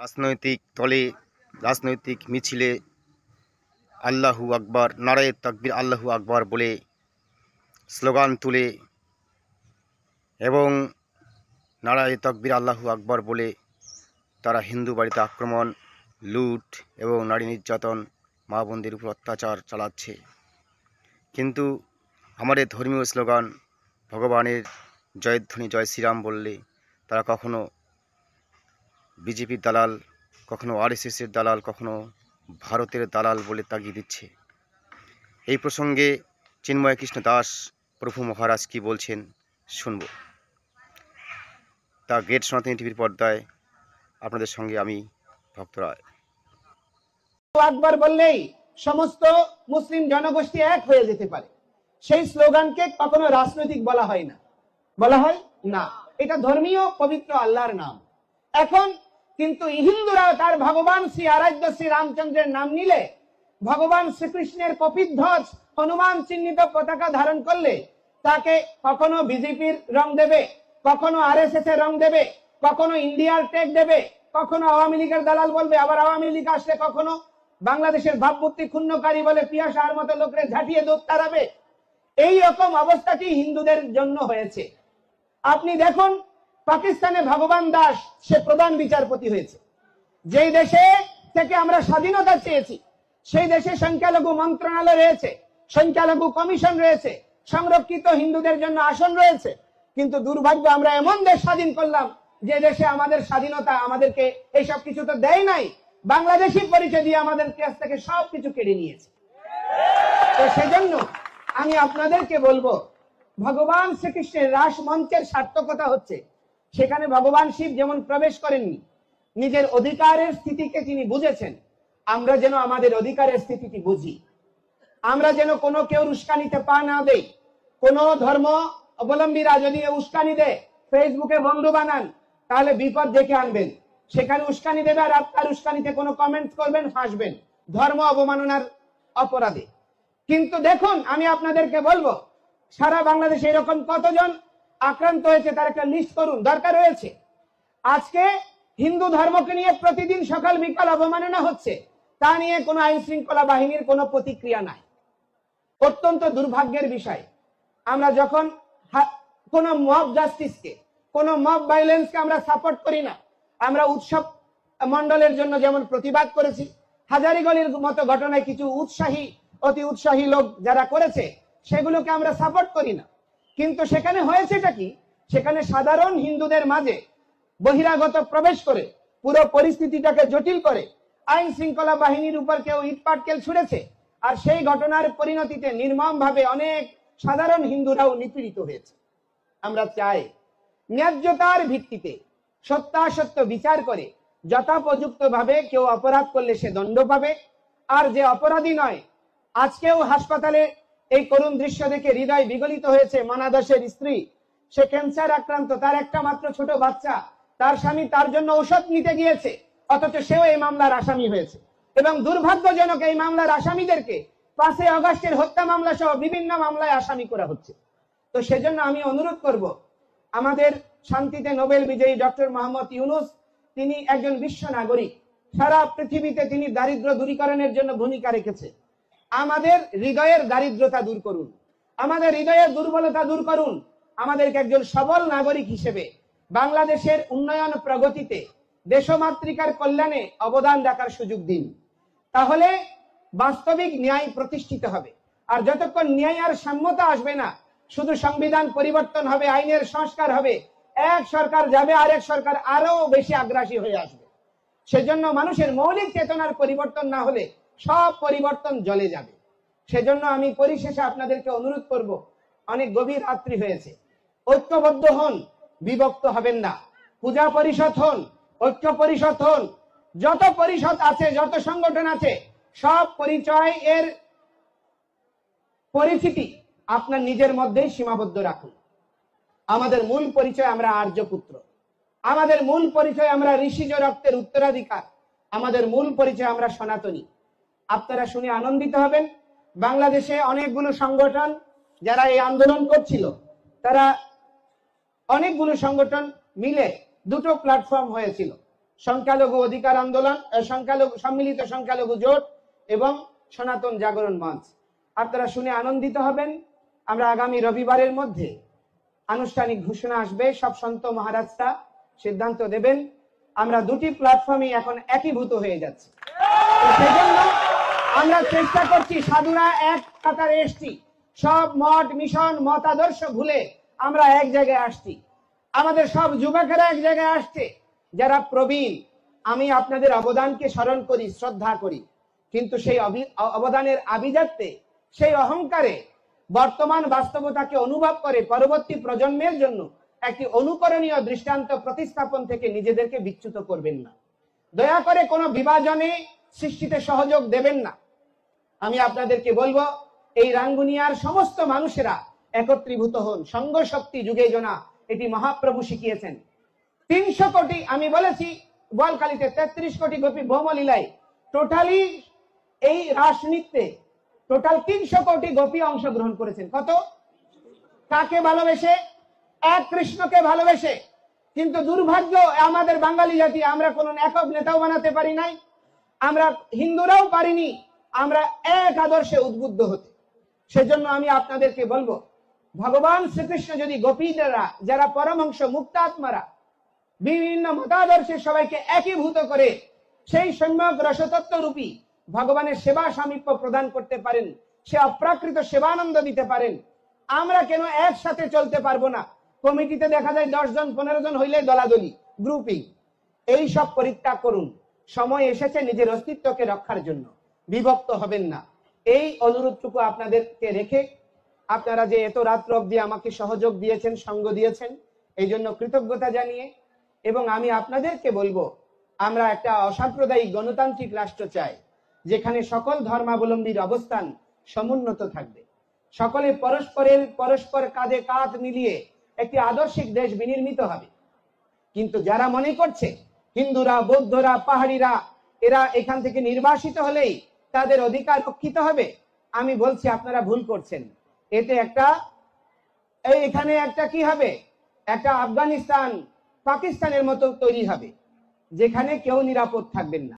রাজনৈতিক দলে রাজনৈতিক মিছিলে আল্লাহু আকবার, নারায়ে তাকবীর, আল্লাহু আকবার বলে স্লোগান তুলে এবং নারায়ে তাকবীর, আল্লাহু আকবার বলে তারা হিন্দু বাড়িতে আক্রমণ, লুট এবং নারী নির্যাতন, মা বোনদের উপর অত্যাচার চালাচ্ছে। কিন্তু আমাদের ধর্মীয় স্লোগান ভগবানের জয়ধ্বনি জয় শ্রীরাম বললে তারা কখনো বিজেপির দালাল, কখনো আরএসএসের দালাল, কখনো ভারতের দালাল বলে তাগিয়ে দিচ্ছে। এই প্রসঙ্গে চিন্ময় কৃষ্ণ দাস প্রভু মহারাজ কি বলছেন শুনব। তা গ্রেট সনাতনী টিভির পর্দায় আপনাদের সঙ্গে আমি ভক্ত রায়। আকবার বললেই সমস্ত মুসলিম জনগোষ্ঠী এক হয়ে যেতে পারে, সেই স্লোগানকে কখনো রাজনৈতিক বলা হয় না, বলা হয় না। এটা ধর্মীয় পবিত্র আল্লাহর নাম। এখন কিন্তু হিন্দুরা তার ভগবান শ্রী আরাধ্য শ্রী রামচন্দ্রের নাম নিলে, ভগবান শ্রীকৃষ্ণের কপিধ্বজ হনুমান চিহ্নিত পতাকা ধারণ করলে তাকে কখনো বিজেপির রং দেবে, কখনো আরএসএস এর রং দেবে, কখনো ইন্ডিয়ার টেক দেবে, কখনো আওয়ামী লীগের দালাল বলবে, আবার আওয়ামী লীগ আসলে কখনো বাংলাদেশের ভাবমূর্তি ক্ষুণ্ণকারী বলে পিয়াসার মতো লোকরে ঝাঁটিয়ে দৌড় তাড়াবে। এই রকম অবস্থাটি হিন্দুদের জন্য হয়েছে। আপনি দেখুন, পাকিস্তানে ভগবান দাস সে প্রধান বিচারপতি হয়েছে। যেই দেশে থেকে আমরা স্বাধীনতা চেয়েছি সেই দেশে সংখ্যালঘু মন্ত্রণালয় রয়েছে, সংখ্যালঘু কমিশন রয়েছে, সংরক্ষিত হিন্দুদের জন্য আসন রয়েছে। কিন্তু দুর্ভাগ্য, আমরা এমন দেশ স্বাধীন করলাম যে দেশে আমাদের স্বাধীনতা আমাদেরকে এইসব কিছু তো দেয় নাই, বাংলাদেশি পরিচয় দিয়ে আমাদের কাছ থেকে সবকিছু কেড়ে নিয়েছে। তো সেজন্য আমি আপনাদেরকে বলবো, ভগবান শ্রীকৃষ্ণের রাস মঞ্চের সার্থকতা হচ্ছে সেখানে ভগবান শিব যেমন প্রবেশ করেননি, নিজের অধিকারের স্থিতিকে তিনি বুঝেছেন। আমরা যেন আমাদের অধিকারের স্থিতিটি বুঝি, আমরা যেন কোনো কেউ উস্কানিতে পা না দেই। কোন ধর্ম অবলম্বীরা যদি উস্কানি দেয়, ফেসবুকে বন্ধু বানান, তাহলে বিপদ ডেকে আনবেন। সেখানে উস্কানি দেবে আর আপনার উস্কানিতে কোনো কমেন্ট করবেন, ফাঁসবেন ধর্ম অবমাননার অপরাধে। কিন্তু দেখুন, আমি আপনাদেরকে বলবো, সারা বাংলাদেশে এরকম কতজন আক্রান্ত হয়েছে তার একটা লিস্ট করুন, দরকার রয়েছে। আজকে হিন্দু ধর্মকে নিয়ে প্রতিদিন সকাল বিকাল অবমাননা হচ্ছে, তা নিয়ে কোনো আইন শৃঙ্খলা বাহিনীর কোনো প্রতিক্রিয়া নাই। অত্যন্ত দুর্ভাগ্যের বিষয়। আমরা যখন কোন মব জাস্টিসকে, কোন মব ভায়োলেন্সকে আমরা সাপোর্ট করি না। আমরা উৎসব মন্ডলের জন্য যেমন প্রতিবাদ করেছি, হাজারীগলির মতো ঘটনায় কিছু অতি উৎসাহী লোক যারা করেছে সেগুলোকে আমরা সাপোর্ট করি না। কিন্তু সেখানে হয়েছেটা কি, সেখানে সাধারণ হিন্দুদের মাঝে বহিরাগত প্রবেশ করে পুরো পরিস্থিতিটাকে জটিল করে আইন শৃঙ্খলা বাহিনীর উপর কেউ ইটপাটকেল ছুড়েছে। আর সেই ঘটনার পরিণতিতে নির্মমভাবে অনেক সাধারণ হিন্দুরাও নিপীড়িত হয়েছে। আমরা চাই ন্যায্যতার ভিত্তিতে সত্যাসত্য বিচার করে যথোপযুক্ত ভাবে কেউ অপরাধ করলে সে দণ্ড পাবে। আর যে অপরাধী নয়, আজকেও হাসপাতালে এই করুণ দৃশ্য দেখে হৃদয় বিগলিত হয়েছে। মানা দাসের স্ত্রী, সে ক্যান্সার আক্রান্ত, তার একটা মাত্র ছোট বাচ্চা, তার স্বামী তার জন্য ঔষধ নিতে গিয়েছে, অথচ সেও এই মামলার আসামি হয়েছে। এবং দুর্ভাগ্যজনক, এই মামলার আসামিদেরকে 5 আগস্টের হত্যা মামলা সহ বিভিন্ন মামলায় আসামি করা হচ্ছে। তো সেজন্য আমি অনুরোধ করব, আমাদের শান্তিতে নোবেল বিজয়ী ডক্টর মোহাম্মদ ইউনূস, তিনি একজন বিশ্ব নাগরিক, সারা পৃথিবীতে তিনি দারিদ্র্য দূরীকরণের জন্য ভূমিকা রেখেছে। আমাদের হৃদয়ের দারিদ্রতা দূর করুন, আমাদের হৃদয়ের দুর্বলতা দূর করুন, আমাদেরকে একজন সবল নাগরিক হিসেবে বাংলাদেশের উন্নয়ন প্রগতিতে, দেশমাতৃকার কল্যাণে অবদান রাখার সুযোগ দিন। তাহলে বাস্তবিক ন্যায় প্রতিষ্ঠিত হবে। আর যতক্ষণ ন্যায় আর সাম্যতা আসবে না, শুধু সংবিধান পরিবর্তন হবে, আইনের সংস্কার হবে, এক সরকার যাবে আরেক সরকার আরো বেশি আগ্রাসী হয়ে আসবে। সেজন্য মানুষের মৌলিক চেতনার পরিবর্তন না হলে সব পরিবর্তন জ্বলে যাবে। সেজন্য আমি পরিশেষে আপনাদেরকে অনুরোধ করব, অনেক গভীর রাত্রি হয়েছে, ঐক্যবদ্ধ হন, বিভক্ত হবেন না। পূজা পরিষদ হন, ঐক্য পরিষদ হন, যত পরিষদ আছে, যত সংগঠন আছে, সব পরিচয় এর পরিচিতি আপনার নিজের মধ্যেই সীমাবদ্ধ রাখুন। আমাদের মূল পরিচয় আমরা আর্যপুত্র, আমাদের মূল পরিচয় আমরা ঋষিজ রক্তের উত্তরাধিকার, আমাদের মূল পরিচয় আমরা সনাতনী। আপনারা শুনে আনন্দিত হবেন, বাংলাদেশে অনেকগুলো সংগঠন যারা এই আন্দোলন করছিল, তারা অনেকগুলো সংগঠন মিলে দুটো প্ল্যাটফর্ম হয়েছিল। সংখ্যালঘু অধিকার আন্দোলন, সংখ্যালঘু সম্মিলিত সংখ্যালঘু জোট এবং সনাতন জাগরণ মঞ্চ। আপনারা শুনে আনন্দিত হবেন। আমরা আগামী রবিবারের মধ্যে আনুষ্ঠানিক ঘোষণা আসবে, সব সন্ত মহারাজরা সিদ্ধান্ত দেবেন। আমরা দুটি প্ল্যাটফর্মে এখন একীভূত হয়ে যাচ্ছি। সেজন্য আমরা চেষ্টা করছি সাধুরা এক কাতারে এসছি, সব মঠ মিশন মতাদর্শ ভুলে আমরা এক জায়গায় আসছি। আমাদের সব যুবকেরা এক জায়গায় আসছে, যারা প্রবীণ। আমি আপনাদের অবদানকে স্মরণ করি, শ্রদ্ধা করি, কিন্তু সেই অবদানের আভিজাত্যে, সেই অহংকারে বর্তমান বাস্তবতাকে অনুভব করে পরবর্তী প্রজন্মের জন্য একটি অনুকরণীয় দৃষ্টান্ত প্রতিস্থাপন থেকে নিজেদেরকে বিচ্যুত করবেন না। দয়া করে কোনো বিভাজনে সৃষ্টিতে সহযোগ দেবেন না। আমি আপনাদেরকে বলবো, এই রাঙ্গুনিয়ার সমস্ত মানুষেরা একত্রীভূত হন। সংঘ শক্তি যুগে জনা, এটি মহাপ্রভু শিখিয়েছেন। 300 কোটি, আমি বলেছি বোয়ালখালীতে 33 কোটি গোপী ভৌমলীলায় টোটালি এই রাসনৃত্যে টোটাল 300 কোটি গোপী অংশগ্রহণ করেছেন। কত? কাকে ভালোবেসে? এক কৃষ্ণকে ভালোবেসে। কিন্তু দুর্ভাগ্য, আমাদের বাঙালি জাতি, আমরা কোন একক নেতাও বানাতে পারি নাই, আমরা হিন্দুরাও পারিনি আমরা এক আদর্শে উদ্বুদ্ধ হতে। সেজন্য আমি আপনাদেরকে বলবো, ভগবান শ্রীকৃষ্ণ যদি গোপীরা, যারা পরমহংস মুক্তাত্মারা বিভিন্ন মতাদর্শে সবাইকে একীভূত করে সেই সম্যক রসতত্ত্ব রূপী ভগবানের সেবা সামীপ্য প্রদান করতে পারেন, সে অপ্রাকৃত সেবানন্দ দিতে পারেন, আমরা কেন একসাথে চলতে পারবো না? কমিটিতে দেখা যায় 10 জন 15 জন হইলে দলাদলি, গ্রুপিং। এই সব পরিত্যাগ করুন। সময় এসেছে নিজের অস্তিত্বকে রক্ষার জন্য। বিভক্ত হবেন না। এই অনুরোধটুকু আপনাদেরকে রেখে, আপনারা যে এত রাত্র অবধি আমাকে সহযোগ দিয়েছেন, সঙ্গ দিয়েছেন, এই জন্য কৃতজ্ঞতা জানিয়ে, এবং আমি আপনাদেরকে বলবো, আমরা একটা অসাম্প্রদায়িক গণতান্ত্রিক রাষ্ট্র চাই, যেখানে সকল ধর্মাবলম্বীর অবস্থান সমুন্নত থাকবে, সকলে পরস্পর কাঁধে কাঁধ মিলিয়ে একটি আদর্শিক দেশ বিনির্মিত হবে। কিন্তু যারা মনে করছে হিন্দুরা, বৌদ্ধরা, পাহাড়িরা এরা এখান থেকে নির্বাসিত হলেই তাদের অধিকার রক্ষিত হবে, আমি বলছি আপনারা ভুল করছেন। এতে এখানে একটা কি হবে, একটা আফগানিস্তান, পাকিস্তানের মতো তৈরি হবে, যেখানে কেউ নিরাপদ থাকবেন না।